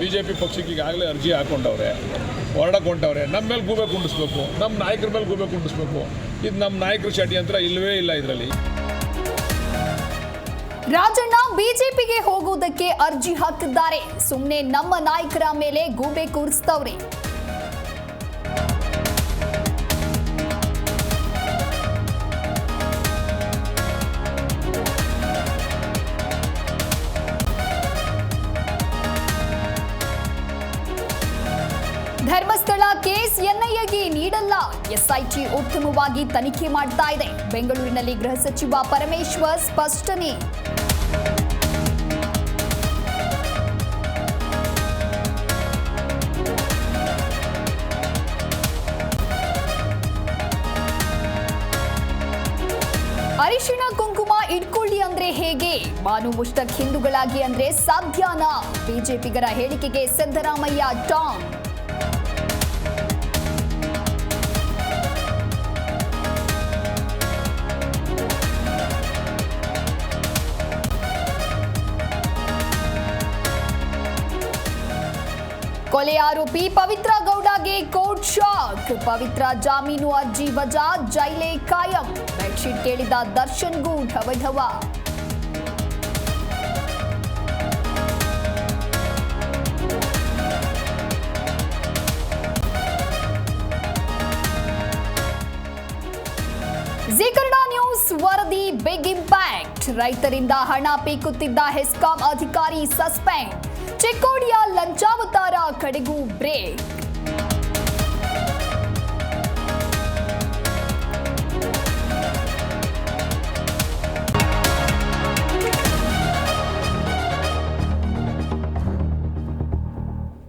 BJP ಪಕ್ಷಕ್ಕೆ ಈಗಾಗಲೇ ಅರ್ಜಿ ಹಾಕೊಂಡವ್ರೆ, ಹೊರಡಕೊಂಡವ್ರೆ. ನಮ್ಮ ಮೇಲೆ ಗೂಬೆ ಕುಂಡಿಸ್ಬೇಕು, ನಮ್ಮ ನಾಯಕರ ಮೇಲೆ ಗೂಬೆ ಕುಂಡಿಸ್ಬೇಕು. ಇದು ನಮ್ಮ ನಾಯಕರ ಷಡ್ಯಂತ್ರ ಇಲ್ಲವೇ ಇಲ್ಲ ಇದರಲ್ಲಿ. ರಾಜಣ್ಣ ಬಿಜೆಪಿಗೆ ಹೋಗುವುದಕ್ಕೆ ಅರ್ಜಿ ಹಾಕಿದ್ದಾರೆ. ಸುಮ್ಮನೆ ನಮ್ಮ ನಾಯಕರ ಮೇಲೆ ಗೂಬೆ ಕೂರಿಸ್ತವ್ರೆ. ಧರ್ಮಸ್ಥಳ ಕೇಸ್ ಎನ್ಐಎಗೆ ನೀಡಲ್ಲ. ಎಸ್ಐಟಿ ಉತ್ತಮವಾಗಿ ತನಿಖೆ ಮಾಡ್ತಾ ಇದೆ. ಬೆಂಗಳೂರಿನಲ್ಲಿ ಗೃಹ ಸಚಿವ ಪರಮೇಶ್ವರ್ ಸ್ಪಷ್ಟನೆ. ಅರಿಶಿಣ ಕುಂಕುಮ ಇಟ್ಕೊಳ್ಳಿ ಅಂದ್ರೆ ಹೇಗೆ? ಬಾನು ಮುಷ್ಟಕ್ ಹಿಂದೂಗಳಾಗಿ ಅಂದ್ರೆ ಸಾಧ್ಯನಾ? ಬಿಜೆಪಿಗರ ಹೇಳಿಕೆಗೆ ಸಿದ್ದರಾಮಯ್ಯ ಟಾಂಗ್. ಕೊಲೆ ಆರೋಪಿ ಪವಿತ್ರ ಗೌಡಗೆ ಕೋರ್ಟ್ ಶಾಕ್. ಪವಿತ್ರ ಜಾಮೀನು ಅರ್ಜಿ ವಜಾ, ಜೈಲೇ ಕಾಯಂ. ಬೆಡ್ಶೀಟ್ ಕೇಳಿದ ದರ್ಶನ್ಗೂ ಢವಢವ. ಜೀ ಕನ್ನಡ ನ್ಯೂಸ್ ವರದಿ ಬಿಗ್ ಇಂಪ್ಯಾಕ್ಟ್. ರೈತರಿಂದ ಹಣ ಪೀಕುತ್ತಿದ್ದ ಹೆಸ್ಕಾಂ ಅಧಿಕಾರಿ ಸಸ್ಪೆಂಡ್. ಚಿಕ್ಕೋಡಿಯ ಲಂಚಾವತಾರ ಕಡೆಗೂ ಬ್ರೇಕ್.